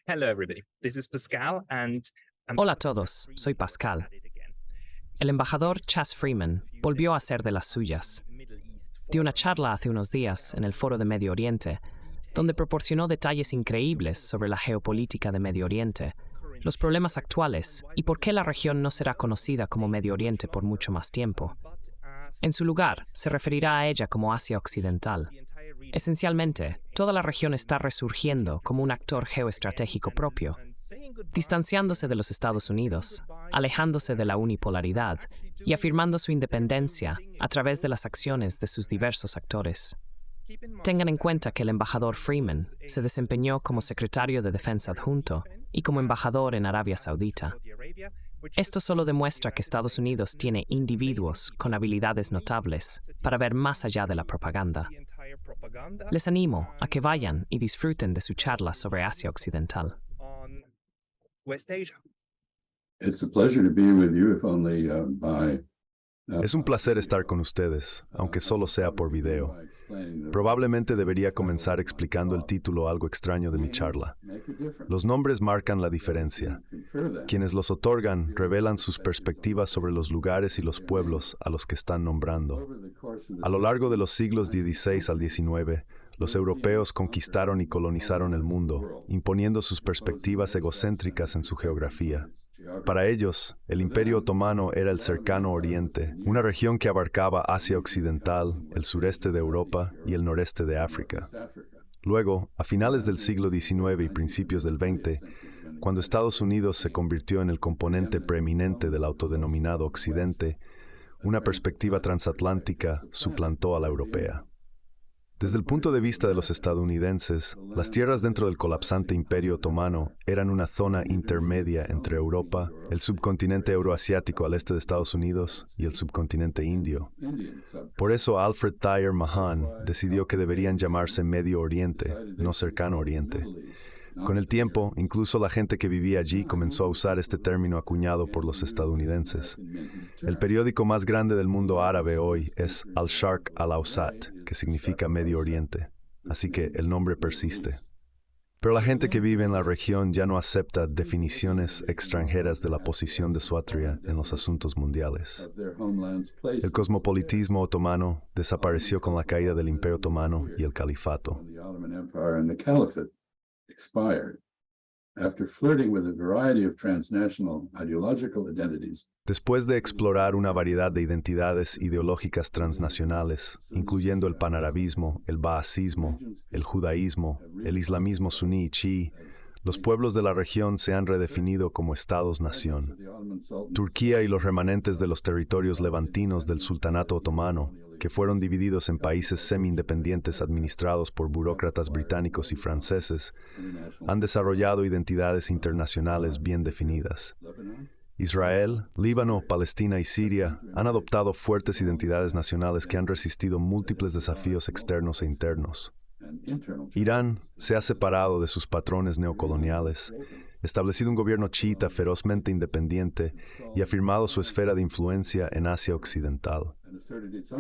Hello, everybody. This is Pascal, and Hola a todos, soy Pascal. El embajador Chas Freeman volvió a hacer de las suyas. Dio una charla hace unos días en el Foro de Medio Oriente, donde proporcionó detalles increíbles sobre la geopolítica de Medio Oriente, los problemas actuales y por qué la región no será conocida como Medio Oriente por mucho más tiempo. En su lugar, se referirá a ella como Asia Occidental. Esencialmente, toda la región está resurgiendo como un actor geoestratégico propio, distanciándose de los Estados Unidos, alejándose de la unipolaridad y afirmando su independencia a través de las acciones de sus diversos actores. Tengan en cuenta que el embajador Freeman se desempeñó como secretario de Defensa adjunto y como embajador en Arabia Saudita. Esto solo demuestra que Estados Unidos tiene individuos con habilidades notables para ver más allá de la propaganda. Les animo a que vayan y disfruten de su charla sobre Asia Occidental. West Asia. It's a pleasure to be with you, if only Es un placer estar con ustedes, aunque solo sea por video. Probablemente debería comenzar explicando el título algo extraño de mi charla. Los nombres marcan la diferencia. Quienes los otorgan revelan sus perspectivas sobre los lugares y los pueblos a los que están nombrando. A lo largo de los siglos XVI al XIX, los europeos conquistaron y colonizaron el mundo, imponiendo sus perspectivas egocéntricas en su geografía. Para ellos, el Imperio Otomano era el cercano Oriente, una región que abarcaba Asia Occidental, el sureste de Europa y el noreste de África. Luego, a finales del siglo XIX y principios del XX, cuando Estados Unidos se convirtió en el componente preeminente del autodenominado Occidente, una perspectiva transatlántica suplantó a la europea. Desde el punto de vista de los estadounidenses, las tierras dentro del colapsante Imperio Otomano eran una zona intermedia entre Europa, el subcontinente euroasiático al este de Estados Unidos y el subcontinente indio. Por eso Alfred Thayer Mahan decidió que deberían llamarse Medio Oriente, no Cercano Oriente. Con el tiempo, incluso la gente que vivía allí comenzó a usar este término acuñado por los estadounidenses. El periódico más grande del mundo árabe hoy es Al-Sharq Al-Awsat, que significa Medio Oriente, así que el nombre persiste. Pero la gente que vive en la región ya no acepta definiciones extranjeras de la posición de Suatria en los asuntos mundiales. El cosmopolitismo otomano desapareció con la caída del Imperio Otomano y el Califato. Expired. After flirting with a variety of transnational ideological identities, Después de explorar una variedad de identidades ideológicas transnacionales, incluyendo el panarabismo, el baasismo, el judaísmo, el islamismo suní y chií, los pueblos de la región se han redefinido como estados-nación. Turquía y los remanentes de los territorios levantinos del sultanato otomano, que fueron divididos en países semi-independientes administrados por burócratas británicos y franceses, han desarrollado identidades internacionales bien definidas. Israel, Líbano, Palestina y Siria han adoptado fuertes identidades nacionales que han resistido múltiples desafíos externos e internos. Irán se ha separado de sus patrones neocoloniales, establecido un gobierno chiita ferozmente independiente y afirmado su esfera de influencia en Asia Occidental.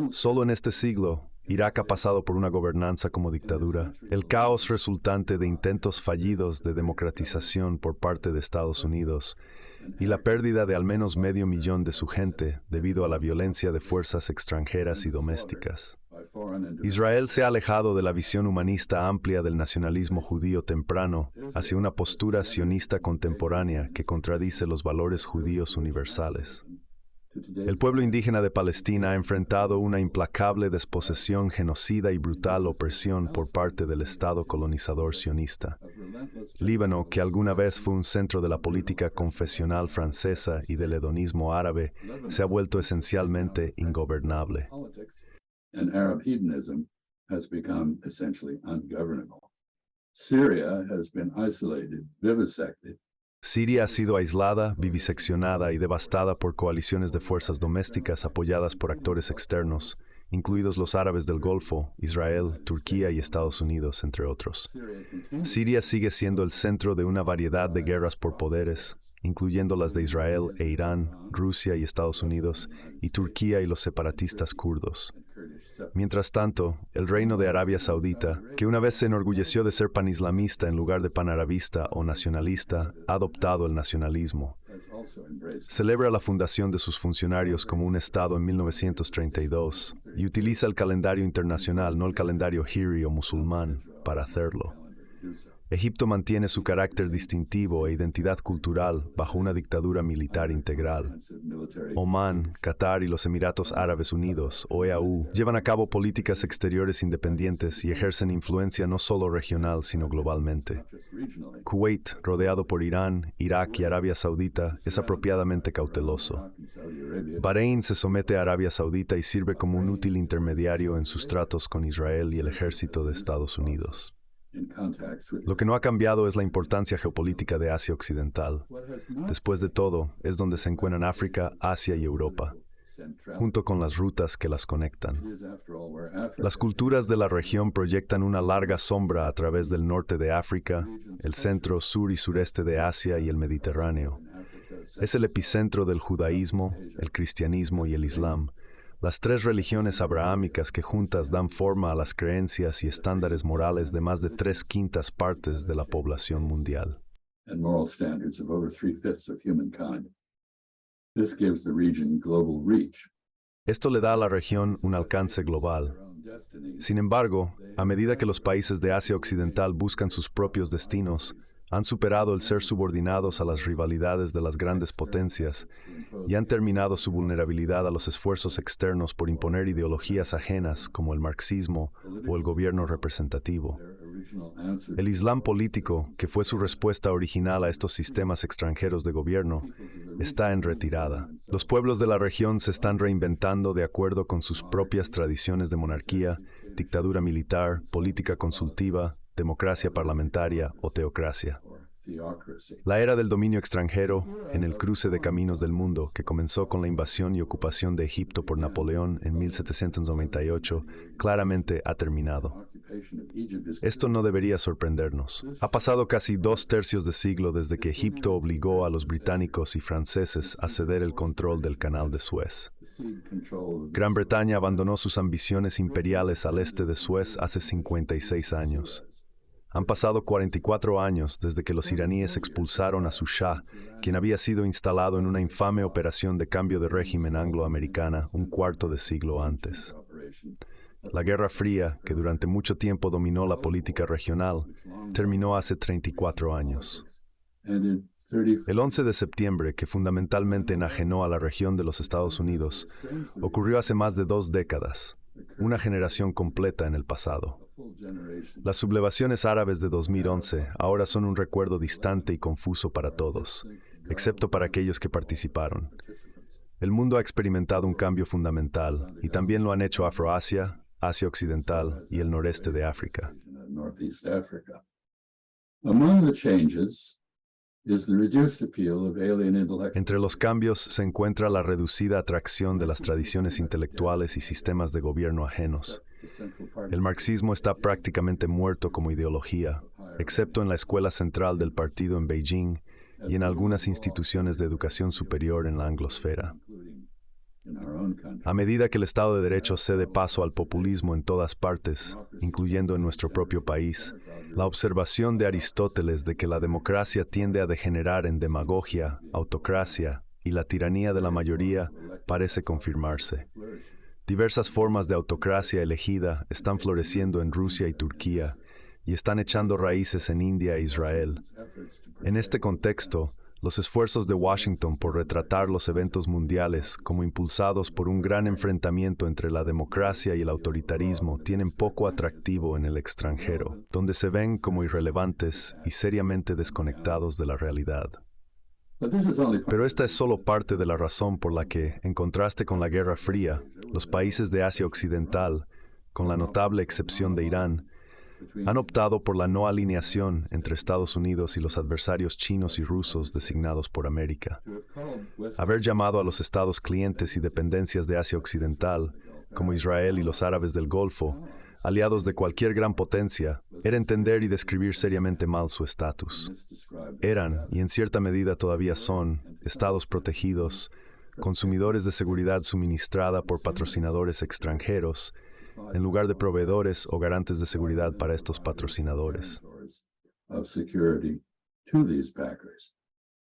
Solo en este siglo, Irak ha pasado por una gobernanza como dictadura, el caos resultante de intentos fallidos de democratización por parte de Estados Unidos y la pérdida de al menos 500,000 de su gente debido a la violencia de fuerzas extranjeras y domésticas. Israel se ha alejado de la visión humanista amplia del nacionalismo judío temprano hacia una postura sionista contemporánea que contradice los valores judíos universales. El pueblo indígena de Palestina ha enfrentado una implacable desposesión genocida y brutal opresión por parte del Estado colonizador sionista. Líbano, que alguna vez fue un centro de la política confesional francesa y del hedonismo árabe, se ha vuelto esencialmente ingobernable. and Arab hedonism has become essentially ungovernable. Syria has been isolated, vivisected. Siria ha sido aislada, viviseccionada y devastada por coaliciones de fuerzas domésticas apoyadas por actores externos, incluidos los árabes del Golfo, Israel, Turquía y Estados Unidos, entre otros. Siria sigue siendo el centro de una variedad de guerras por poderes, incluyendo las de Israel e Irán, Rusia y Estados Unidos, y Turquía y los separatistas kurdos. Mientras tanto, el Reino de Arabia Saudita, que una vez se enorgulleció de ser panislamista en lugar de panarabista o nacionalista, ha adoptado el nacionalismo. Celebra la fundación de sus funcionarios como un Estado en 1932 y utiliza el calendario internacional, no el calendario hijri o musulmán, para hacerlo. Egipto mantiene su carácter distintivo e identidad cultural bajo una dictadura militar integral. Omán, Qatar y los Emiratos Árabes Unidos, OEAU, llevan a cabo políticas exteriores independientes y ejercen influencia no solo regional, sino globalmente. Kuwait, rodeado por Irán, Irak y Arabia Saudita, es apropiadamente cauteloso. Bahrein se somete a Arabia Saudita y sirve como un útil intermediario en sus tratos con Israel y el ejército de Estados Unidos. Lo que no ha cambiado es la importancia geopolítica de Asia Occidental. Después de todo, es donde se encuentran África, Asia y Europa, junto con las rutas que las conectan. Las culturas de la región proyectan una larga sombra a través del norte de África, el centro, sur y sureste de Asia y el Mediterráneo. Es el epicentro del judaísmo, el cristianismo y el islam. Las tres religiones abrahámicas que juntas dan forma a las creencias y estándares morales de más de 3/5 partes de la población mundial. Esto le da a la región un alcance global. Sin embargo, a medida que los países de Asia Occidental buscan sus propios destinos, han superado el ser subordinados a las rivalidades de las grandes potencias y han terminado su vulnerabilidad a los esfuerzos externos por imponer ideologías ajenas como el marxismo o el gobierno representativo. El Islam político, que fue su respuesta original a estos sistemas extranjeros de gobierno, está en retirada. Los pueblos de la región se están reinventando de acuerdo con sus propias tradiciones de monarquía, dictadura militar, política consultiva, democracia parlamentaria o teocracia. La era del dominio extranjero, en el cruce de caminos del mundo, que comenzó con la invasión y ocupación de Egipto por Napoleón en 1798, claramente ha terminado. Esto no debería sorprendernos. Ha pasado casi 2/3 de siglo desde que Egipto obligó a los británicos y franceses a ceder el control del Canal de Suez. Gran Bretaña abandonó sus ambiciones imperiales al este de Suez hace 56 años. Han pasado 44 años desde que los iraníes expulsaron a su Shah, quien había sido instalado en una infame operación de cambio de régimen angloamericana un cuarto de siglo antes. La Guerra Fría, que durante mucho tiempo dominó la política regional, terminó hace 34 años. El 11 de septiembre, que fundamentalmente enajenó a la región de los Estados Unidos, ocurrió hace más de 2 décadas, una generación completa en el pasado. Las sublevaciones árabes de 2011 ahora son un recuerdo distante y confuso para todos, excepto para aquellos que participaron. El mundo ha experimentado un cambio fundamental, y también lo han hecho Afroasia, Asia Occidental y el noreste de África. Entre los cambios se encuentra la reducida atracción de las tradiciones intelectuales y sistemas de gobierno ajenos. El marxismo está prácticamente muerto como ideología, excepto en la escuela central del partido en Beijing y en algunas instituciones de educación superior en la anglosfera. A medida que el Estado de Derecho cede paso al populismo en todas partes, incluyendo en nuestro propio país, la observación de Aristóteles de que la democracia tiende a degenerar en demagogia, autocracia y la tiranía de la mayoría parece confirmarse. Diversas formas de autocracia elegida están floreciendo en Rusia y Turquía y están echando raíces en India e Israel. En este contexto, los esfuerzos de Washington por retratar los eventos mundiales como impulsados por un gran enfrentamiento entre la democracia y el autoritarismo tienen poco atractivo en el extranjero, donde se ven como irrelevantes y seriamente desconectados de la realidad. Pero esta es solo parte de la razón por la que, en contraste con la Guerra Fría, los países de Asia Occidental, con la notable excepción de Irán, han optado por la no alineación entre Estados Unidos y los adversarios chinos y rusos designados por América. Haber llamado a los estados clientes y dependencias de Asia Occidental, como Israel y los árabes del Golfo, aliados de cualquier gran potencia, era entender y describir seriamente mal su estatus. Eran, y en cierta medida todavía son, estados protegidos, consumidores de seguridad suministrada por patrocinadores extranjeros, en lugar de proveedores o garantes de seguridad para estos patrocinadores. Of security to these backers.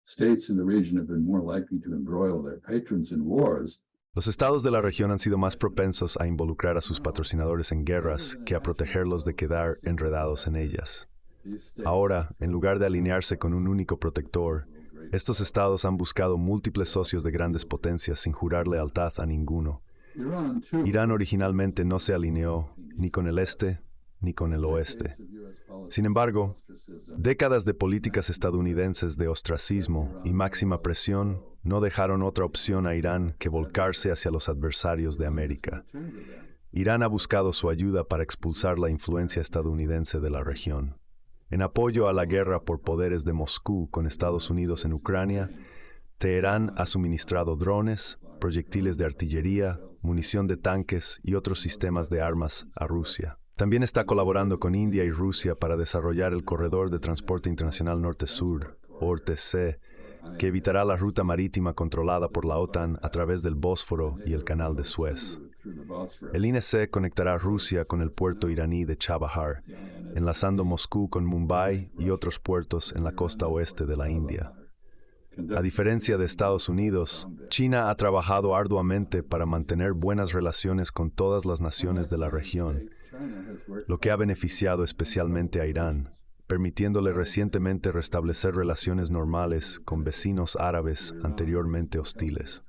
States in the region have been more likely to embroil their patrons in wars. Los estados de la región han sido más propensos a involucrar a sus patrocinadores en guerras que a protegerlos de quedar enredados en ellas. Ahora, en lugar de alinearse con un único protector, estos estados han buscado múltiples socios de grandes potencias sin jurar lealtad a ninguno. Irán originalmente no se alineó ni con el este ni con el oeste. Sin embargo, décadas de políticas estadounidenses de ostracismo y máxima presión no dejaron otra opción a Irán que volcarse hacia los adversarios de América. Irán ha buscado su ayuda para expulsar la influencia estadounidense de la región. En apoyo a la guerra por poderes de Moscú con Estados Unidos en Ucrania, Teherán ha suministrado drones, proyectiles de artillería, munición de tanques y otros sistemas de armas a Rusia. También está colaborando con India y Rusia para desarrollar el Corredor de Transporte Internacional Norte-Sur, ORTC, que evitará la ruta marítima controlada por la OTAN a través del Bósforo y el Canal de Suez. El INC conectará Rusia con el puerto iraní de Chabahar, enlazando Moscú con Mumbai y otros puertos en la costa oeste de la India. A diferencia de Estados Unidos, China ha trabajado arduamente para mantener buenas relaciones con todas las naciones de la región, lo que ha beneficiado especialmente a Irán, permitiéndole recientemente restablecer relaciones normales con vecinos árabes anteriormente hostiles.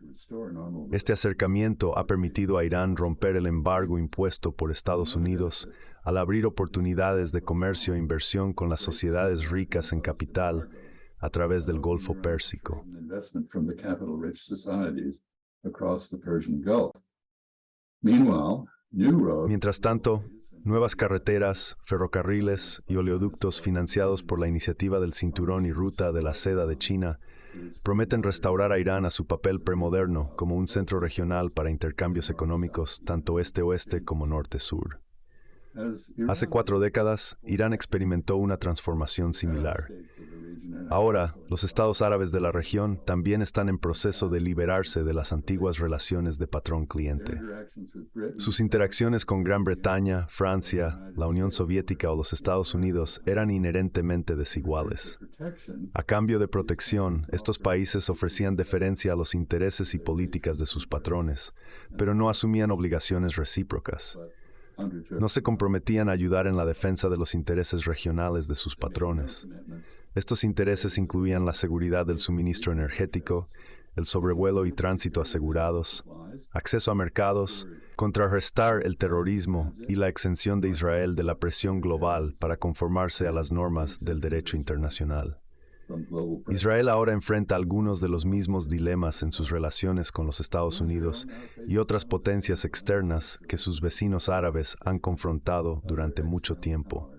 Este acercamiento ha permitido a Irán romper el embargo impuesto por Estados Unidos al abrir oportunidades de comercio e inversión con las sociedades ricas en capital a través del Golfo Pérsico. Mientras tanto, nuevas carreteras, ferrocarriles y oleoductos financiados por la Iniciativa del Cinturón y Ruta de la Seda de China prometen restaurar a Irán a su papel premoderno como un centro regional para intercambios económicos tanto este-oeste como norte-sur. Hace 4 décadas, Irán experimentó una transformación similar. Ahora, los estados árabes de la región también están en proceso de liberarse de las antiguas relaciones de patrón-cliente. Sus interacciones con Gran Bretaña, Francia, la Unión Soviética o los Estados Unidos eran inherentemente desiguales. A cambio de protección, estos países ofrecían deferencia a los intereses y políticas de sus patrones, pero no asumían obligaciones recíprocas. No se comprometían a ayudar en la defensa de los intereses regionales de sus patrones. Estos intereses incluían la seguridad del suministro energético, el sobrevuelo y tránsito asegurados, acceso a mercados, contrarrestar el terrorismo y la exención de Israel de la presión global para conformarse a las normas del derecho internacional. Israel ahora enfrenta algunos de los mismos dilemas en sus relaciones con los Estados Unidos y otras potencias externas que sus vecinos árabes han confrontado durante mucho tiempo.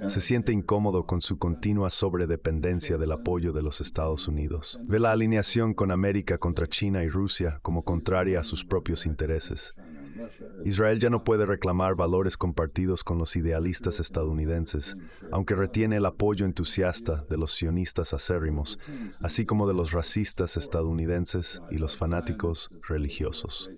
Se siente incómodo con su continua sobredependencia del apoyo de los Estados Unidos. Ve la alineación con América contra China y Rusia como contraria a sus propios intereses. Israel ya no puede reclamar valores compartidos con los idealistas estadounidenses, aunque retiene el apoyo entusiasta de los sionistas acérrimos, así como de los racistas estadounidenses y los fanáticos religiosos.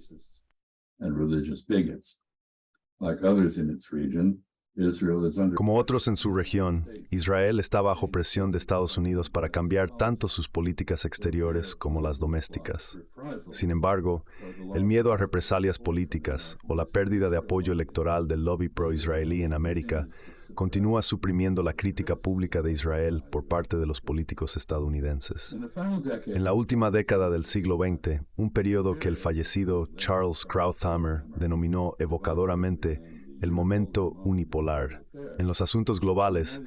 Como otros en su región, Israel está bajo presión de Estados Unidos para cambiar tanto sus políticas exteriores como las domésticas. Sin embargo, el miedo a represalias políticas o la pérdida de apoyo electoral del lobby pro-israelí en América continúa suprimiendo la crítica pública de Israel por parte de los políticos estadounidenses. En la última década del siglo XX, un periodo que el fallecido Charles Krauthammer denominó evocadoramente el momento unipolar. En los asuntos globales,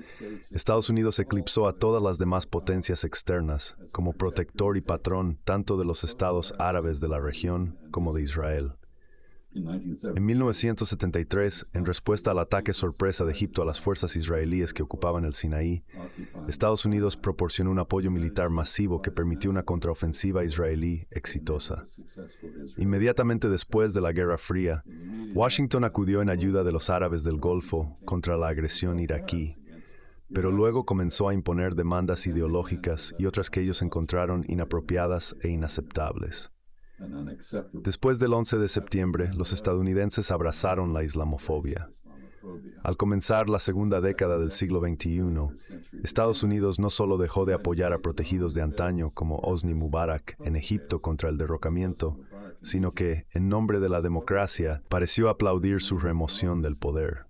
Estados Unidos eclipsó a todas las demás potencias externas como protector y patrón tanto de los estados árabes de la región como de Israel. En 1973, en respuesta al ataque sorpresa de Egipto a las fuerzas israelíes que ocupaban el Sinaí, Estados Unidos proporcionó un apoyo militar masivo que permitió una contraofensiva israelí exitosa. Inmediatamente después de la Guerra Fría, Washington acudió en ayuda de los árabes del Golfo contra la agresión iraquí, pero luego comenzó a imponer demandas ideológicas y otras que ellos encontraron inapropiadas e inaceptables. Después del 11 de septiembre, los estadounidenses abrazaron la islamofobia. Al comenzar la segunda década del siglo XXI, Estados Unidos no solo dejó de apoyar a protegidos de antaño como Hosni Mubarak en Egipto contra el derrocamiento, sino que, en nombre de la democracia, pareció aplaudir su remoción del poder.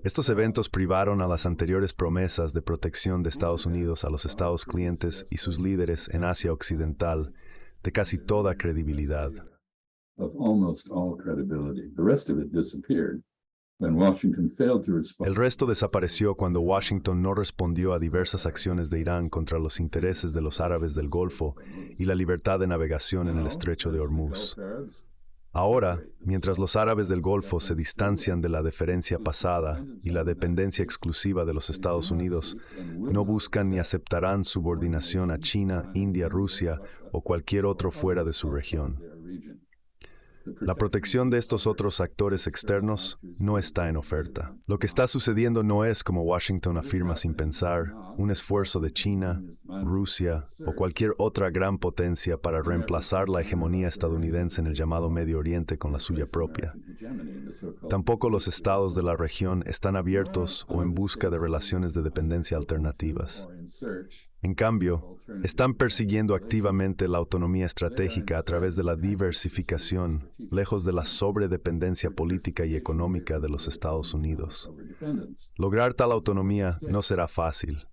Estos eventos privaron a las anteriores promesas de protección de Estados Unidos a los estados clientes y sus líderes en Asia Occidental de casi toda credibilidad. El resto desapareció cuando Washington no respondió a diversas acciones de Irán contra los intereses de los árabes del Golfo y la libertad de navegación en el estrecho de Hormuz. Ahora, mientras los árabes del Golfo se distancian de la deferencia pasada y la dependencia exclusiva de los Estados Unidos, no buscan ni aceptarán subordinación a China, India, Rusia o cualquier otro fuera de su región. La protección de estos otros actores externos no está en oferta. Lo que está sucediendo no es, como Washington afirma sin pensar, un esfuerzo de China, Rusia o cualquier otra gran potencia para reemplazar la hegemonía estadounidense en el llamado Medio Oriente con la suya propia. Tampoco los estados de la región están abiertos o en busca de relaciones de dependencia alternativas. En cambio, están persiguiendo activamente la autonomía estratégica a través de la diversificación, lejos de la sobredependencia política y económica de los Estados Unidos. Lograr tal autonomía no será fácil.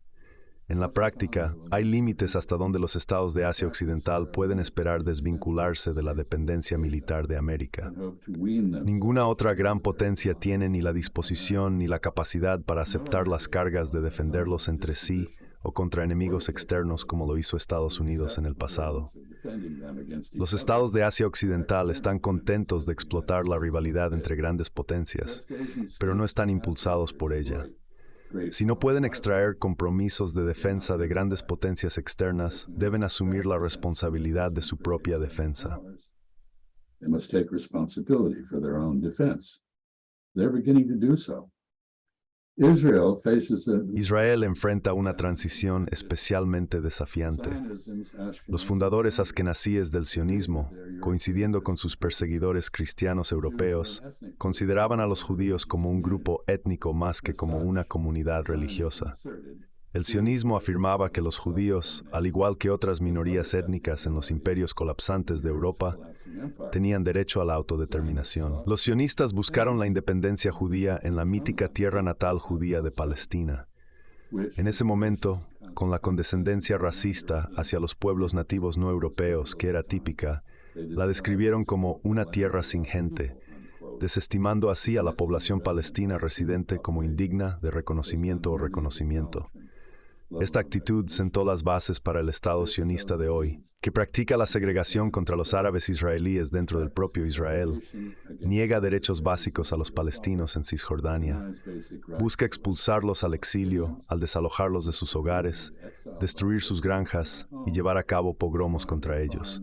En la práctica, hay límites hasta donde los estados de Asia Occidental pueden esperar desvincularse de la dependencia militar de América. Ninguna otra gran potencia tiene ni la disposición ni la capacidad para aceptar las cargas de defenderlos entre sí o contra enemigos externos como lo hizo Estados Unidos en el pasado. Los estados de Asia Occidental están contentos de explotar la rivalidad entre grandes potencias, pero no están impulsados por ella. Si no pueden extraer compromisos de defensa de grandes potencias externas, deben asumir la responsabilidad de su propia defensa. Israel enfrenta una transición especialmente desafiante. Los fundadores askenazíes del sionismo, coincidiendo con sus perseguidores cristianos europeos, consideraban a los judíos como un grupo étnico más que como una comunidad religiosa. El sionismo afirmaba que los judíos, al igual que otras minorías étnicas en los imperios colapsantes de Europa, tenían derecho a la autodeterminación. Los sionistas buscaron la independencia judía en la mítica tierra natal judía de Palestina. En ese momento, con la condescendencia racista hacia los pueblos nativos no europeos que era típica, la describieron como una tierra sin gente, desestimando así a la población palestina residente como indigna de reconocimiento o reconocimiento. Esta actitud sentó las bases para el Estado sionista de hoy, que practica la segregación contra los árabes israelíes dentro del propio Israel, niega derechos básicos a los palestinos en Cisjordania, busca expulsarlos al exilio al desalojarlos de sus hogares, destruir sus granjas y llevar a cabo pogromos contra ellos.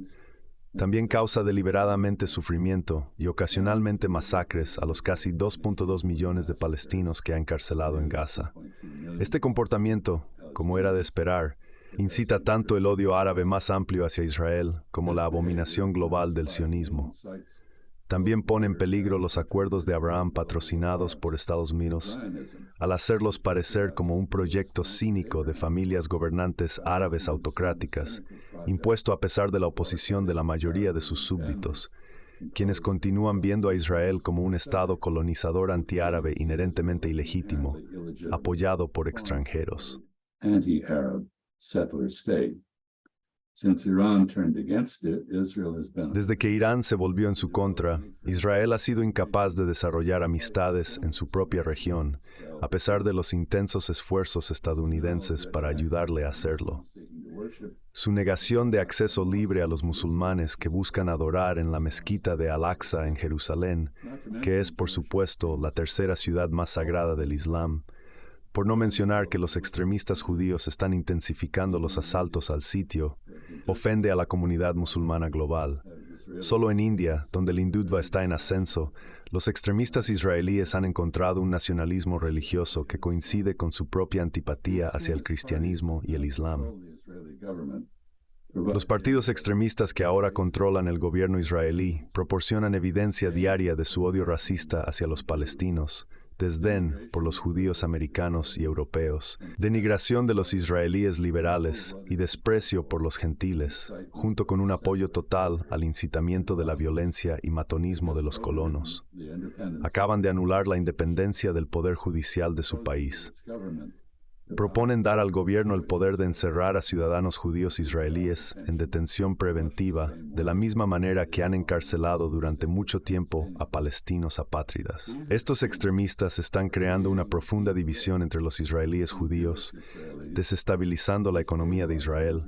También causa deliberadamente sufrimiento y ocasionalmente masacres a los casi 2.2 millones de palestinos que ha encarcelado en Gaza. Este comportamiento, como era de esperar, incita tanto el odio árabe más amplio hacia Israel como la abominación global del sionismo. También pone en peligro los acuerdos de Abraham patrocinados por Estados Unidos, al hacerlos parecer como un proyecto cínico de familias gobernantes árabes autocráticas, impuesto a pesar de la oposición de la mayoría de sus súbditos, quienes continúan viendo a Israel como un Estado colonizador antiárabe inherentemente ilegítimo, apoyado por extranjeros. Desde que Irán se volvió en su contra, Israel ha sido incapaz de desarrollar amistades en su propia región, a pesar de los intensos esfuerzos estadounidenses para ayudarle a hacerlo. Su negación de acceso libre a los musulmanes que buscan adorar en la mezquita de Al-Aqsa en Jerusalén, que es, por supuesto, la tercera ciudad más sagrada del Islam, por no mencionar que los extremistas judíos están intensificando los asaltos al sitio, ofende a la comunidad musulmana global. Solo en India, donde el hindutva está en ascenso, los extremistas israelíes han encontrado un nacionalismo religioso que coincide con su propia antipatía hacia el cristianismo y el islam. Los partidos extremistas que ahora controlan el gobierno israelí proporcionan evidencia diaria de su odio racista hacia los palestinos, desdén por los judíos americanos y europeos, denigración de los israelíes liberales y desprecio por los gentiles, junto con un apoyo total al incitamiento de la violencia y matonismo de los colonos. Acaban de anular la independencia del poder judicial de su país. Proponen dar al gobierno el poder de encerrar a ciudadanos judíos israelíes en detención preventiva, de la misma manera que han encarcelado durante mucho tiempo a palestinos apátridas. Estos extremistas están creando una profunda división entre los israelíes judíos, desestabilizando la economía de Israel,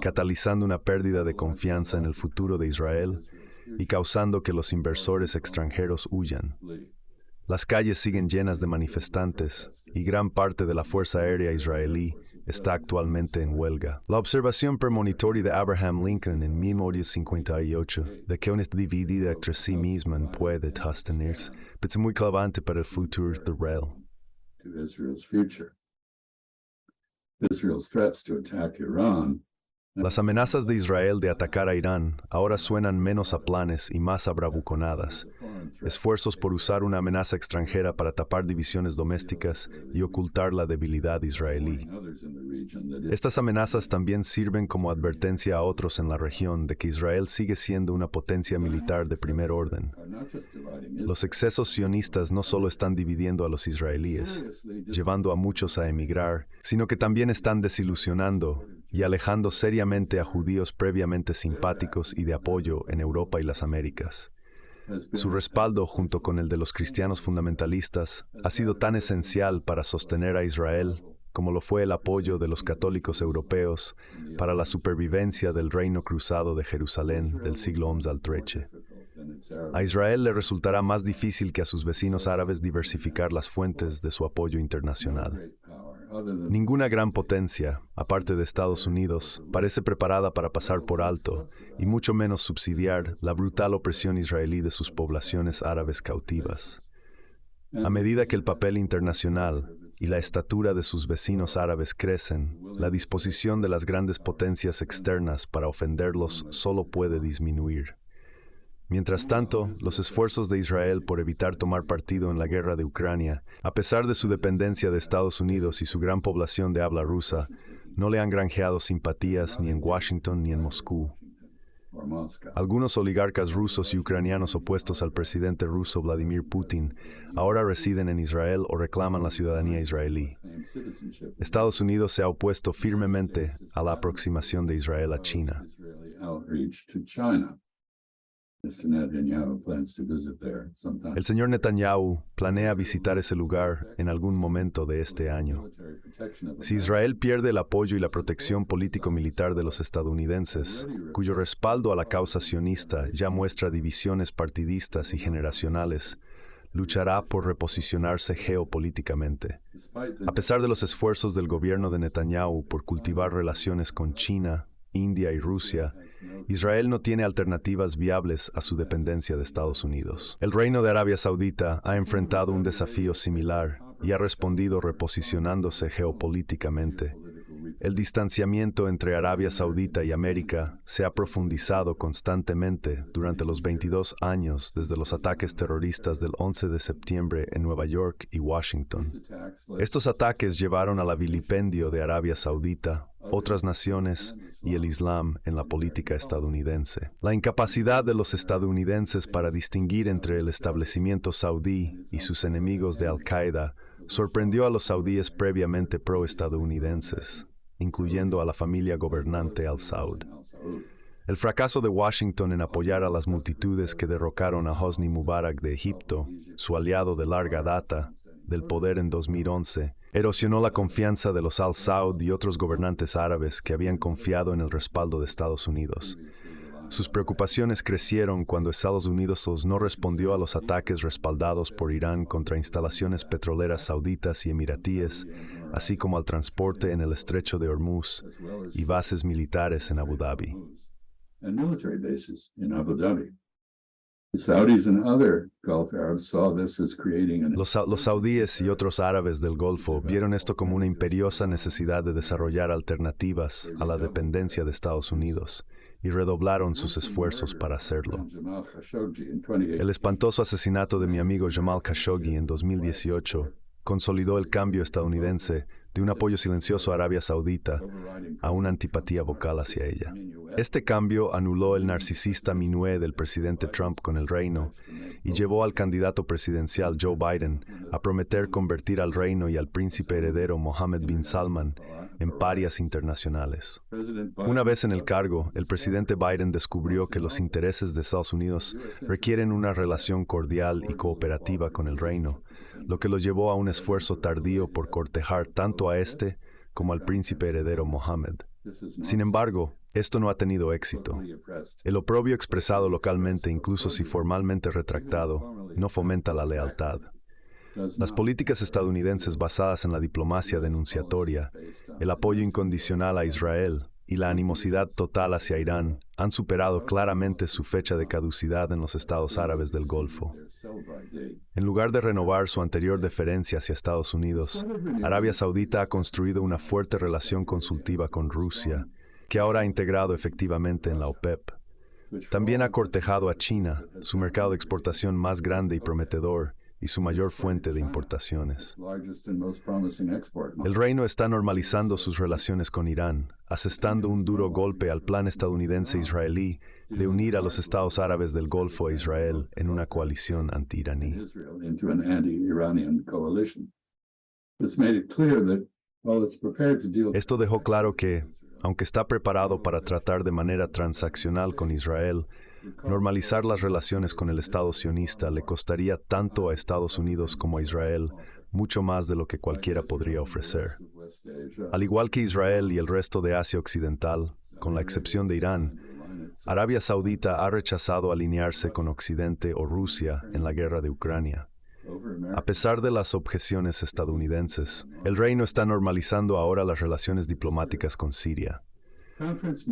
catalizando una pérdida de confianza en el futuro de Israel y causando que los inversores extranjeros huyan. Las calles siguen llenas de manifestantes y gran parte de la Fuerza Aérea israelí está actualmente en huelga. La observación premonitoria de Abraham Lincoln en 1858 de que una dividida entre sí misma puede sostenerse es muy clavante para el futuro de Israel. Israel's threats to attack Iran. Las amenazas de Israel de atacar a Irán ahora suenan menos a planes y más a bravuconadas, esfuerzos por usar una amenaza extranjera para tapar divisiones domésticas y ocultar la debilidad israelí. Estas amenazas también sirven como advertencia a otros en la región de que Israel sigue siendo una potencia militar de primer orden. Los excesos sionistas no solo están dividiendo a los israelíes, llevando a muchos a emigrar, sino que también están desilusionando y alejando seriamente a judíos previamente simpáticos y de apoyo en Europa y las Américas. Su respaldo, junto con el de los cristianos fundamentalistas, ha sido tan esencial para sostener a Israel como lo fue el apoyo de los católicos europeos para la supervivencia del Reino Cruzado de Jerusalén del siglo XI al XIII. A Israel le resultará más difícil que a sus vecinos árabes diversificar las fuentes de su apoyo internacional. Ninguna gran potencia, aparte de Estados Unidos, parece preparada para pasar por alto, y mucho menos subsidiar, la brutal opresión israelí de sus poblaciones árabes cautivas. A medida que el papel internacional y la estatura de sus vecinos árabes crecen, la disposición de las grandes potencias externas para ofenderlos solo puede disminuir. Mientras tanto, los esfuerzos de Israel por evitar tomar partido en la guerra de Ucrania, a pesar de su dependencia de Estados Unidos y su gran población de habla rusa, no le han granjeado simpatías ni en Washington ni en Moscú. Algunos oligarcas rusos y ucranianos opuestos al presidente ruso Vladimir Putin ahora residen en Israel o reclaman la ciudadanía israelí. Estados Unidos se ha opuesto firmemente a la aproximación de Israel a China. El señor Netanyahu planea visitar ese lugar en algún momento de este año. Si Israel pierde el apoyo y la protección político-militar de los estadounidenses, cuyo respaldo a la causa sionista ya muestra divisiones partidistas y generacionales, luchará por reposicionarse geopolíticamente. A pesar de los esfuerzos del gobierno de Netanyahu por cultivar relaciones con China, India y Rusia, Israel no tiene alternativas viables a su dependencia de Estados Unidos. El Reino de Arabia Saudita ha enfrentado un desafío similar y ha respondido reposicionándose geopolíticamente. El distanciamiento entre Arabia Saudita y América se ha profundizado constantemente durante los 22 años desde los ataques terroristas del 11 de septiembre en Nueva York y Washington. Estos ataques llevaron al vilipendio de Arabia Saudita, otras naciones y el Islam en la política estadounidense. La incapacidad de los estadounidenses para distinguir entre el establecimiento saudí y sus enemigos de Al-Qaeda sorprendió a los saudíes previamente pro-estadounidenses, incluyendo a la familia gobernante Al-Saud. El fracaso de Washington en apoyar a las multitudes que derrocaron a Hosni Mubarak de Egipto, su aliado de larga data, del poder en 2011, erosionó la confianza de los Al-Saud y otros gobernantes árabes que habían confiado en el respaldo de Estados Unidos. Sus preocupaciones crecieron cuando Estados Unidos no respondió a los ataques respaldados por Irán contra instalaciones petroleras sauditas y emiratíes, así como al transporte en el estrecho de Hormuz y bases militares en Abu Dhabi. The Saudis and other Gulf Arabs saw this as creating an Los saudíes y otros árabes del Golfo vieron esto como una imperiosa necesidad de desarrollar alternativas a la dependencia de Estados Unidos y redoblaron sus esfuerzos para hacerlo. Jamal Khashoggi in 2018 El espantoso asesinato de mi amigo Jamal Khashoggi en 2018 consolidó el cambio estadounidense de un apoyo silencioso a Arabia Saudita a una antipatía vocal hacia ella. Este cambio anuló el narcisista minué del presidente Trump con el reino y llevó al candidato presidencial Joe Biden a prometer convertir al reino y al príncipe heredero Mohammed bin Salman en parias internacionales. Una vez en el cargo, el presidente Biden descubrió que los intereses de Estados Unidos requieren una relación cordial y cooperativa con el reino, lo que lo llevó a un esfuerzo tardío por cortejar tanto a este como al príncipe heredero Mohammed. Sin embargo, esto no ha tenido éxito. El oprobio expresado localmente, incluso si formalmente retractado, no fomenta la lealtad. Las políticas estadounidenses basadas en la diplomacia denunciatoria, el apoyo incondicional a Israel y la animosidad total hacia Irán han superado claramente su fecha de caducidad en los estados árabes del Golfo. En lugar de renovar su anterior deferencia hacia Estados Unidos, Arabia Saudita ha construido una fuerte relación consultiva con Rusia, que ahora ha integrado efectivamente en la OPEP. También ha cortejado a China, su mercado de exportación más grande y prometedor, y su mayor fuente de importaciones. El reino está normalizando sus relaciones con Irán, asestando un duro golpe al plan estadounidense-israelí de unir a los estados árabes del Golfo e Israel en una coalición anti-iraní. Esto dejó claro que, aunque está preparado para tratar de manera transaccional con Israel, normalizar las relaciones con el Estado sionista le costaría tanto a Estados Unidos como a Israel mucho más de lo que cualquiera podría ofrecer. Al igual que Israel y el resto de Asia Occidental, con la excepción de Irán, Arabia Saudita ha rechazado alinearse con Occidente o Rusia en la guerra de Ucrania. A pesar de las objeciones estadounidenses, el reino está normalizando ahora las relaciones diplomáticas con Siria.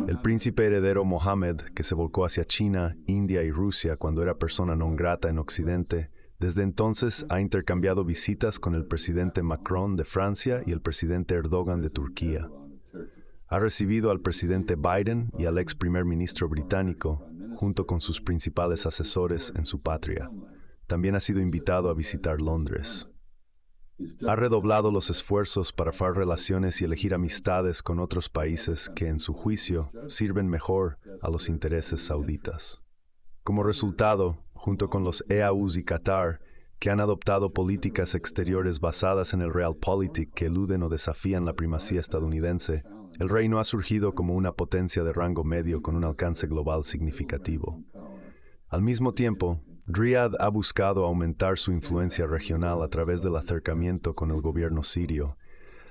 El príncipe heredero Mohammed, que se volcó hacia China, India y Rusia cuando era persona non grata en Occidente, desde entonces ha intercambiado visitas con el presidente Macron de Francia y el presidente Erdogan de Turquía. Ha recibido al presidente Biden y al ex primer ministro británico, junto con sus principales asesores en su patria. También ha sido invitado a visitar Londres. Ha redoblado los esfuerzos para formar relaciones y elegir amistades con otros países que, en su juicio, sirven mejor a los intereses sauditas. Como resultado, junto con los EAUs y Qatar, que han adoptado políticas exteriores basadas en el realpolitik que eluden o desafían la primacía estadounidense, el reino ha surgido como una potencia de rango medio con un alcance global significativo. Al mismo tiempo, Riyadh ha buscado aumentar su influencia regional a través del acercamiento con el gobierno sirio,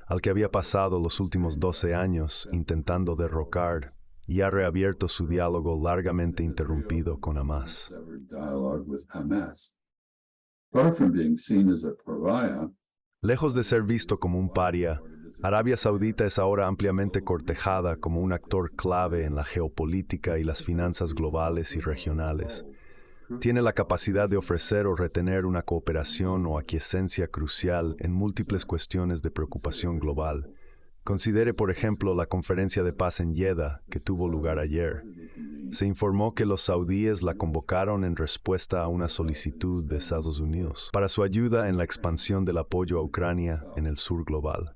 al que había pasado los últimos 12 años intentando derrocar, y ha reabierto su diálogo largamente interrumpido con Hamas. Lejos de ser visto como un paria, Arabia Saudita es ahora ampliamente cortejada como un actor clave en la geopolítica y las finanzas globales y regionales. Tiene la capacidad de ofrecer o retener una cooperación o aquiescencia crucial en múltiples cuestiones de preocupación global. Considere, por ejemplo, la conferencia de paz en Jeddah, que tuvo lugar ayer. Se informó que los saudíes la convocaron en respuesta a una solicitud de Estados Unidos para su ayuda en la expansión del apoyo a Ucrania en el sur global.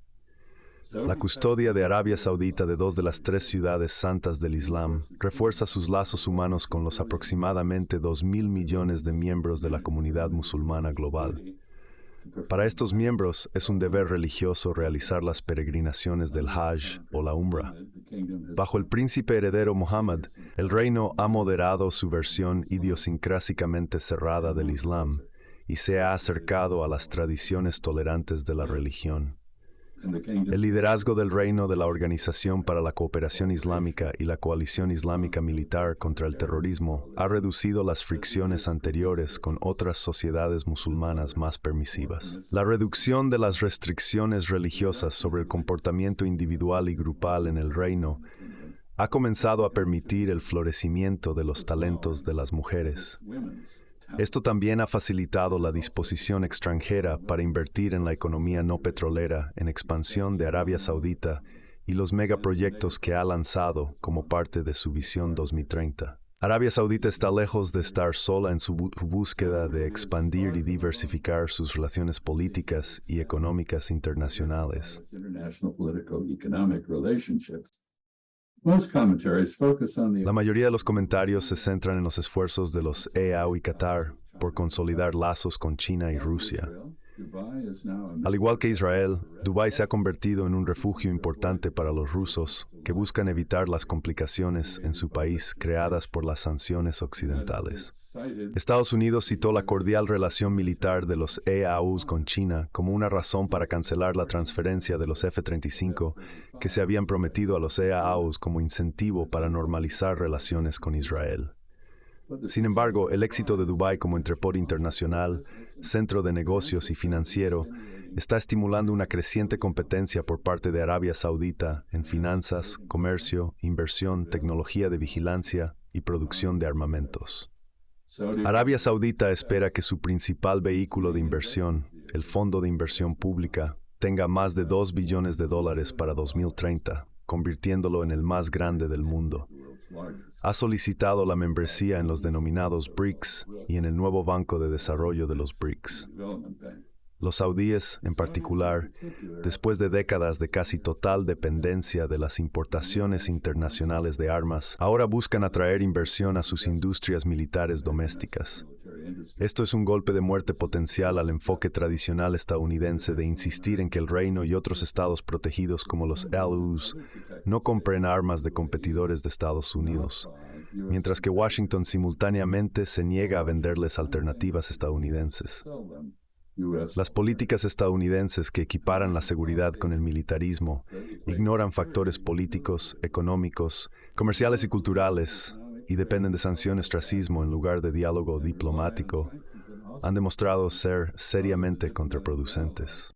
La custodia de Arabia Saudita de 2 de las 3 ciudades santas del Islam refuerza sus lazos humanos con los aproximadamente 2.000 millones de miembros de la comunidad musulmana global. Para estos miembros es un deber religioso realizar las peregrinaciones del Hajj o la Umrah. Bajo el príncipe heredero Mohammed, el reino ha moderado su versión idiosincrásicamente cerrada del Islam y se ha acercado a las tradiciones tolerantes de la religión. El liderazgo del reino de la Organización para la Cooperación Islámica y la Coalición Islámica Militar contra el Terrorismo ha reducido las fricciones anteriores con otras sociedades musulmanas más permisivas. La reducción de las restricciones religiosas sobre el comportamiento individual y grupal en el reino ha comenzado a permitir el florecimiento de los talentos de las mujeres. Esto también ha facilitado la disposición extranjera para invertir en la economía no petrolera en expansión de Arabia Saudita y los megaproyectos que ha lanzado como parte de su visión 2030. Arabia Saudita está lejos de estar sola en su búsqueda de expandir y diversificar sus relaciones políticas y económicas internacionales. La mayoría de los comentarios se centran en los esfuerzos de los EAU y Qatar por consolidar lazos con China y Rusia. Al igual que Israel, Dubái se ha convertido en un refugio importante para los rusos que buscan evitar las complicaciones en su país creadas por las sanciones occidentales. Estados Unidos citó la cordial relación militar de los EAUs con China como una razón para cancelar la transferencia de los F-35 que se habían prometido a los EAUs como incentivo para normalizar relaciones con Israel. Sin embargo, el éxito de Dubái como entrepot internacional, centro de negocios y financiero, está estimulando una creciente competencia por parte de Arabia Saudita en finanzas, comercio, inversión, tecnología de vigilancia y producción de armamentos. Arabia Saudita espera que su principal vehículo de inversión, el Fondo de Inversión Pública, tenga más de $2 billones para 2030, convirtiéndolo en el más grande del mundo. Ha solicitado la membresía en los denominados BRICS y en el nuevo Banco de Desarrollo de los BRICS. Los saudíes, en particular, después de décadas de casi total dependencia de las importaciones internacionales de armas, ahora buscan atraer inversión a sus industrias militares domésticas. Esto es un golpe de muerte potencial al enfoque tradicional estadounidense de insistir en que el reino y otros estados protegidos como los LUs no compren armas de competidores de Estados Unidos, mientras que Washington simultáneamente se niega a venderles alternativas estadounidenses. Las políticas estadounidenses que equiparan la seguridad con el militarismo ignoran factores políticos, económicos, comerciales y culturales y dependen de sanciones racismo en lugar de diálogo diplomático, han demostrado ser seriamente contraproducentes.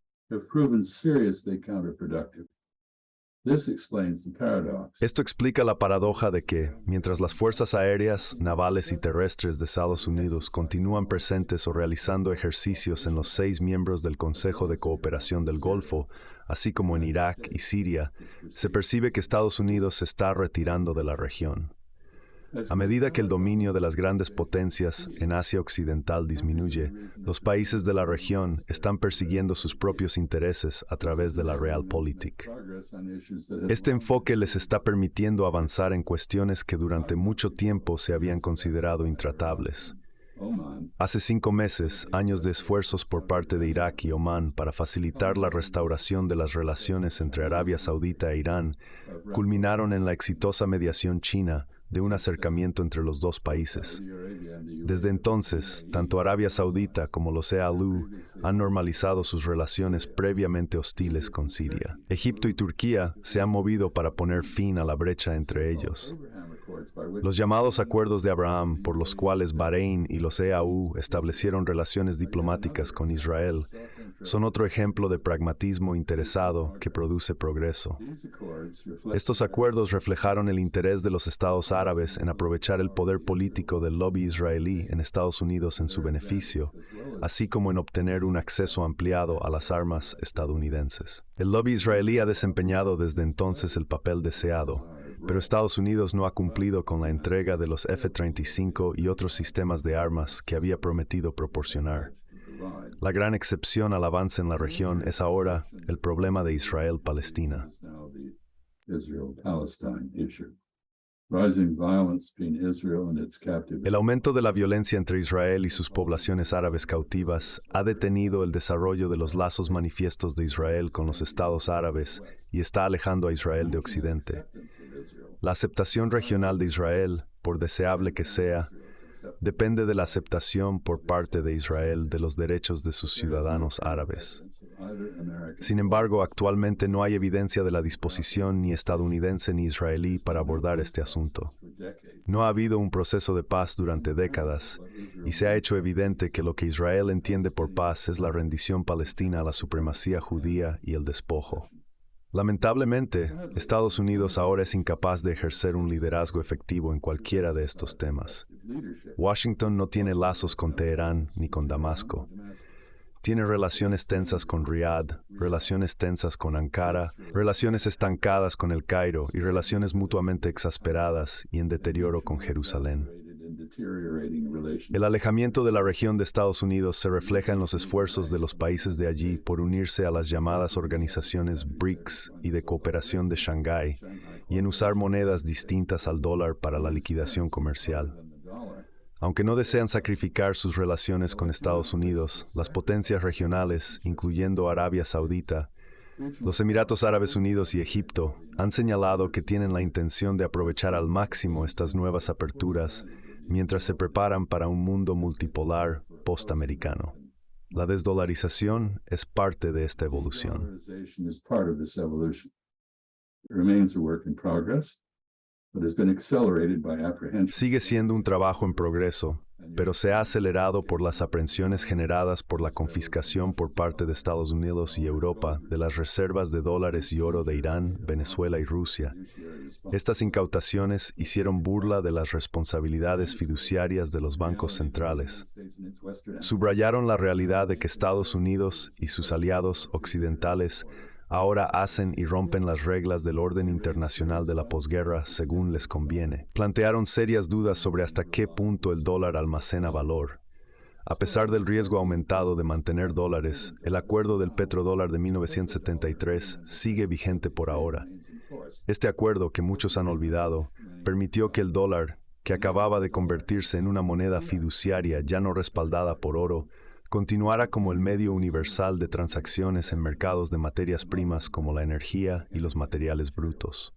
Esto explica la paradoja de que, mientras las fuerzas aéreas, navales y terrestres de Estados Unidos continúan presentes o realizando ejercicios en los 6 miembros del Consejo de Cooperación del Golfo, así como en Irak y Siria, se percibe que Estados Unidos se está retirando de la región. A medida que el dominio de las grandes potencias en Asia Occidental disminuye, los países de la región están persiguiendo sus propios intereses a través de la Realpolitik. Este enfoque les está permitiendo avanzar en cuestiones que durante mucho tiempo se habían considerado intratables. Hace 5 meses, años de esfuerzos por parte de Irak y Omán para facilitar la restauración de las relaciones entre Arabia Saudita e Irán culminaron en la exitosa mediación china de un acercamiento entre los dos países. Desde entonces, tanto Arabia Saudita como los EALU han normalizado sus relaciones previamente hostiles con Siria. Egipto y Turquía se han movido para poner fin a la brecha entre ellos. Los llamados Acuerdos de Abraham, por los cuales Bahrein y los EAU establecieron relaciones diplomáticas con Israel, son otro ejemplo de pragmatismo interesado que produce progreso. Estos acuerdos reflejaron el interés de los estados árabes en aprovechar el poder político del lobby israelí en Estados Unidos en su beneficio, así como en obtener un acceso ampliado a las armas estadounidenses. El lobby israelí ha desempeñado desde entonces el papel deseado, pero Estados Unidos no ha cumplido con la entrega de los F-35 y otros sistemas de armas que había prometido proporcionar. La gran excepción al avance en la región es ahora el problema de Israel-Palestina. El aumento de la violencia entre Israel y sus poblaciones árabes cautivas ha detenido el desarrollo de los lazos manifiestos de Israel con los estados árabes y está alejando a Israel de Occidente. La aceptación regional de Israel, por deseable que sea, depende de la aceptación por parte de Israel de los derechos de sus ciudadanos árabes. Sin embargo, actualmente no hay evidencia de la disposición ni estadounidense ni israelí para abordar este asunto. No ha habido un proceso de paz durante décadas, y se ha hecho evidente que lo que Israel entiende por paz es la rendición palestina a la supremacía judía y el despojo. Lamentablemente, Estados Unidos ahora es incapaz de ejercer un liderazgo efectivo en cualquiera de estos temas. Washington no tiene lazos con Teherán ni con Damasco. Tiene relaciones tensas con Riad, relaciones tensas con Ankara, relaciones estancadas con El Cairo y relaciones mutuamente exasperadas y en deterioro con Jerusalén. El alejamiento de la región de Estados Unidos se refleja en los esfuerzos de los países de allí por unirse a las llamadas organizaciones BRICS y de cooperación de Shanghái y en usar monedas distintas al dólar para la liquidación comercial. Aunque no desean sacrificar sus relaciones con Estados Unidos, las potencias regionales, incluyendo Arabia Saudita, los Emiratos Árabes Unidos y Egipto, han señalado que tienen la intención de aprovechar al máximo estas nuevas aperturas mientras se preparan para un mundo multipolar postamericano. La desdolarización es parte de esta evolución. Sigue siendo un trabajo en progreso, pero se ha acelerado por las aprehensiones generadas por la confiscación por parte de Estados Unidos y Europa de las reservas de dólares y oro de Irán, Venezuela y Rusia. Estas incautaciones hicieron burla de las responsabilidades fiduciarias de los bancos centrales. Subrayaron la realidad de que Estados Unidos y sus aliados occidentales ahora hacen y rompen las reglas del orden internacional de la posguerra según les conviene. Plantearon serias dudas sobre hasta qué punto el dólar almacena valor. A pesar del riesgo aumentado de mantener dólares, el acuerdo del petrodólar de 1973 sigue vigente por ahora. Este acuerdo, que muchos han olvidado, permitió que el dólar, que acababa de convertirse en una moneda fiduciaria ya no respaldada por oro, continuara como el medio universal de transacciones en mercados de materias primas como la energía y los materiales brutos.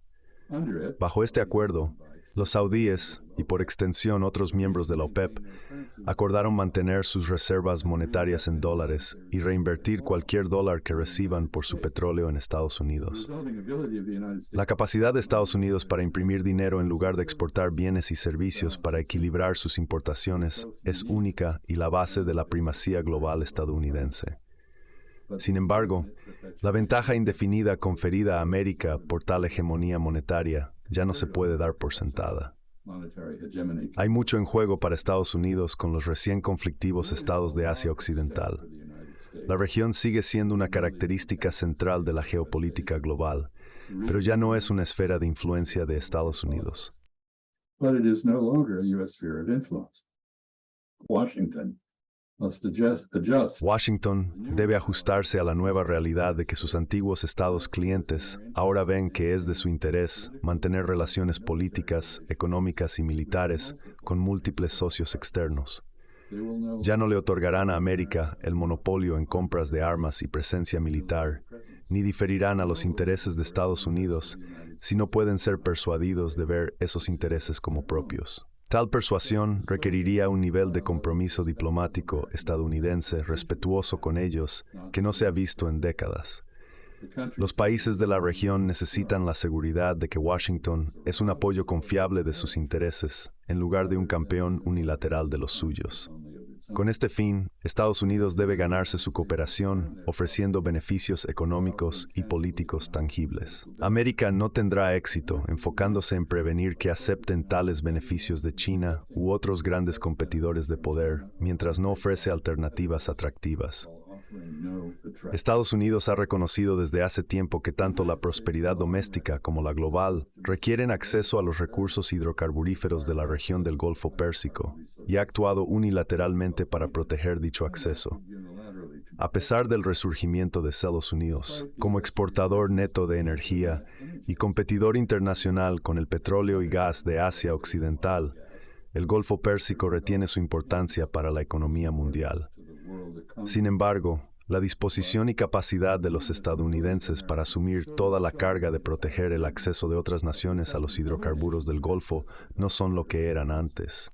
Bajo este acuerdo, los saudíes, y por extensión otros miembros de la OPEP, acordaron mantener sus reservas monetarias en dólares y reinvertir cualquier dólar que reciban por su petróleo en Estados Unidos. La capacidad de Estados Unidos para imprimir dinero en lugar de exportar bienes y servicios para equilibrar sus importaciones es única y la base de la primacía global estadounidense. Sin embargo, la ventaja indefinida conferida a América por tal hegemonía monetaria ya no se puede dar por sentada. Hay mucho en juego para Estados Unidos con los recién conflictivos estados de Asia Occidental. La región sigue siendo una característica central de la geopolítica global, pero ya no es una esfera de influencia de Estados Unidos. Washington debe ajustarse a la nueva realidad de que sus antiguos estados clientes ahora ven que es de su interés mantener relaciones políticas, económicas y militares con múltiples socios externos. Ya no le otorgarán a América el monopolio en compras de armas y presencia militar, ni diferirán a los intereses de Estados Unidos si no pueden ser persuadidos de ver esos intereses como propios. Tal persuasión requeriría un nivel de compromiso diplomático estadounidense respetuoso con ellos que no se ha visto en décadas. Los países de la región necesitan la seguridad de que Washington es un apoyo confiable de sus intereses, en lugar de un campeón unilateral de los suyos. Con este fin, Estados Unidos debe ganarse su cooperación, ofreciendo beneficios económicos y políticos tangibles. América no tendrá éxito enfocándose en prevenir que acepten tales beneficios de China u otros grandes competidores de poder, mientras no ofrece alternativas atractivas. Estados Unidos ha reconocido desde hace tiempo que tanto la prosperidad doméstica como la global requieren acceso a los recursos hidrocarburíferos de la región del Golfo Pérsico y ha actuado unilateralmente para proteger dicho acceso. A pesar del resurgimiento de Estados Unidos como exportador neto de energía y competidor internacional con el petróleo y gas de Asia Occidental, el Golfo Pérsico retiene su importancia para la economía mundial. Sin embargo, la disposición y capacidad de los estadounidenses para asumir toda la carga de proteger el acceso de otras naciones a los hidrocarburos del Golfo no son lo que eran antes.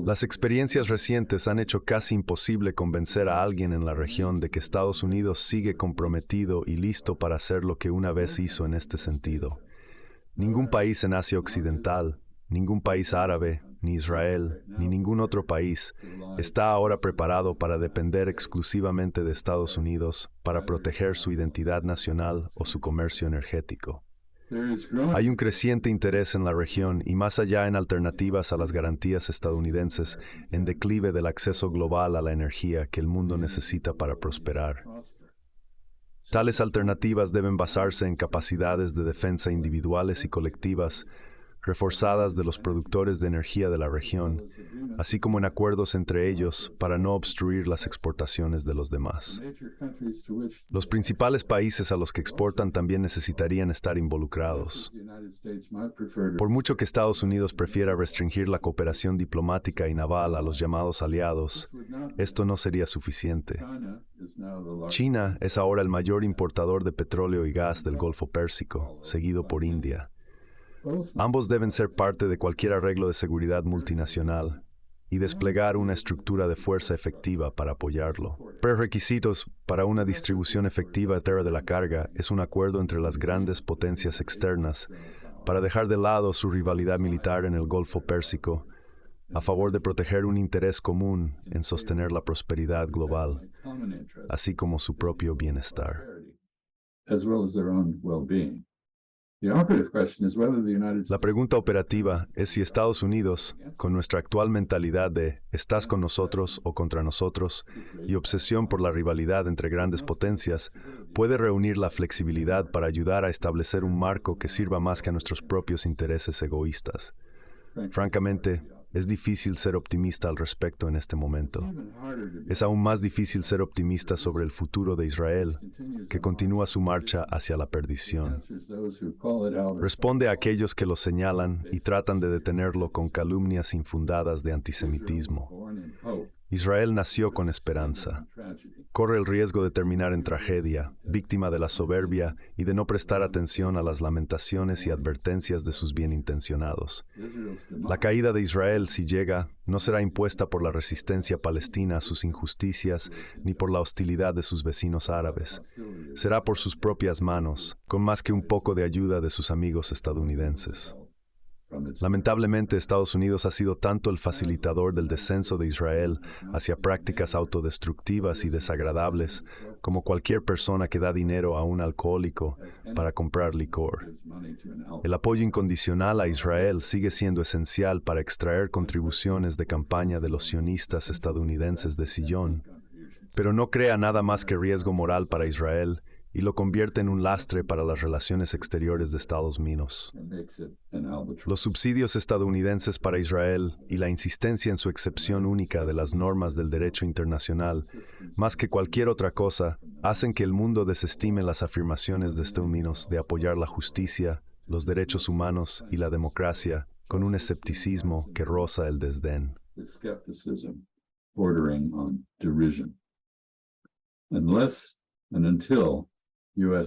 Las experiencias recientes han hecho casi imposible convencer a alguien en la región de que Estados Unidos sigue comprometido y listo para hacer lo que una vez hizo en este sentido. Ningún país en Asia Occidental, ningún país árabe, ni Israel, ni ningún otro país está ahora preparado para depender exclusivamente de Estados Unidos para proteger su identidad nacional o su comercio energético. Hay un creciente interés en la región y más allá en alternativas a las garantías estadounidenses en declive del acceso global a la energía que el mundo necesita para prosperar. Tales alternativas deben basarse en capacidades de defensa individuales y colectivas, reforzadas de los productores de energía de la región, así como en acuerdos entre ellos para no obstruir las exportaciones de los demás. Los principales países a los que exportan también necesitarían estar involucrados. Por mucho que Estados Unidos prefiera restringir la cooperación diplomática y naval a los llamados aliados, esto no sería suficiente. China es ahora el mayor importador de petróleo y gas del Golfo Pérsico, seguido por India. Ambos deben ser parte de cualquier arreglo de seguridad multinacional y desplegar una estructura de fuerza efectiva para apoyarlo. Prerequisitos para una distribución efectiva de la carga es un acuerdo entre las grandes potencias externas para dejar de lado su rivalidad militar en el Golfo Pérsico a favor de proteger un interés común en sostener la prosperidad global, así como su propio bienestar. La pregunta operativa es si Estados Unidos, con nuestra actual mentalidad de «estás con nosotros o contra nosotros» y obsesión por la rivalidad entre grandes potencias, puede reunir la flexibilidad para ayudar a establecer un marco que sirva más que a nuestros propios intereses egoístas. Francamente, es difícil ser optimista al respecto en este momento. Es aún más difícil ser optimista sobre el futuro de Israel, que continúa su marcha hacia la perdición. Responde a aquellos que lo señalan y tratan de detenerlo con calumnias infundadas de antisemitismo. Israel nació con esperanza. Corre el riesgo de terminar en tragedia, víctima de la soberbia y de no prestar atención a las lamentaciones y advertencias de sus bienintencionados. La caída de Israel, si llega, no será impuesta por la resistencia palestina a sus injusticias ni por la hostilidad de sus vecinos árabes. Será por sus propias manos, con más que un poco de ayuda de sus amigos estadounidenses. Lamentablemente, Estados Unidos ha sido tanto el facilitador del descenso de Israel hacia prácticas autodestructivas y desagradables como cualquier persona que da dinero a un alcohólico para comprar licor. El apoyo incondicional a Israel sigue siendo esencial para extraer contribuciones de campaña de los sionistas estadounidenses de sillón, pero no crea nada más que riesgo moral para Israel y lo convierte en un lastre para las relaciones exteriores de Estados Unidos. Los subsidios estadounidenses para Israel y la insistencia en su excepción única de las normas del derecho internacional, más que cualquier otra cosa, hacen que el mundo desestime las afirmaciones de Estados Unidos de apoyar la justicia, los derechos humanos y la democracia con un escepticismo que roza el desdén.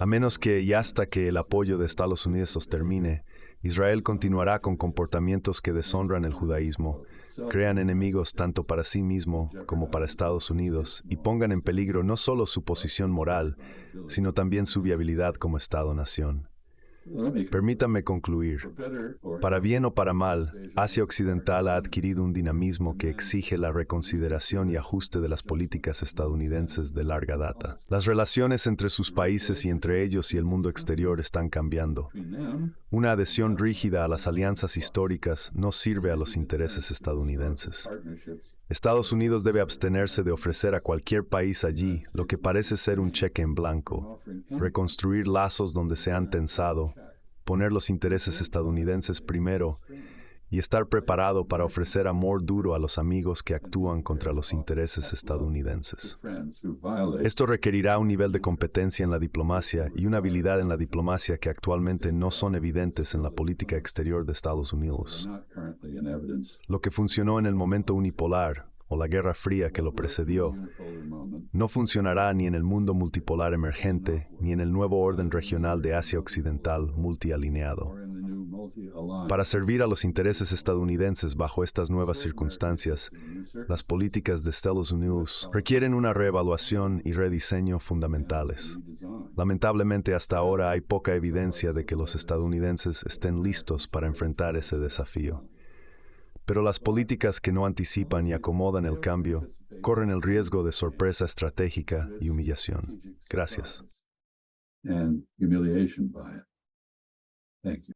A menos que y hasta que el apoyo de Estados Unidos los termine, Israel continuará con comportamientos que deshonran el judaísmo, crean enemigos tanto para sí mismo como para Estados Unidos y pongan en peligro no solo su posición moral, sino también su viabilidad como Estado-nación. Permítanme concluir. Para bien o para mal, Asia Occidental ha adquirido un dinamismo que exige la reconsideración y ajuste de las políticas estadounidenses de larga data. Las relaciones entre sus países y entre ellos y el mundo exterior están cambiando. Una adhesión rígida a las alianzas históricas no sirve a los intereses estadounidenses. Estados Unidos debe abstenerse de ofrecer a cualquier país allí lo que parece ser un cheque en blanco, reconstruir lazos donde se han tensado, poner los intereses estadounidenses primero y estar preparado para ofrecer amor duro a los amigos que actúan contra los intereses estadounidenses. Esto requerirá un nivel de competencia en la diplomacia y una habilidad en la diplomacia que actualmente no son evidentes en la política exterior de Estados Unidos. Lo que funcionó en el momento unipolar, o la Guerra Fría que lo precedió, no funcionará ni en el mundo multipolar emergente, ni en el nuevo orden regional de Asia Occidental multialineado. Para servir a los intereses estadounidenses bajo estas nuevas circunstancias, las políticas de Estados Unidos requieren una reevaluación y rediseño fundamentales. Lamentablemente, hasta ahora hay poca evidencia de que los estadounidenses estén listos para enfrentar ese desafío. pero las políticas que no anticipan y acomodan el cambio corren el riesgo de sorpresa estratégica y humillación. Gracias. And humiliation by it. Thank you.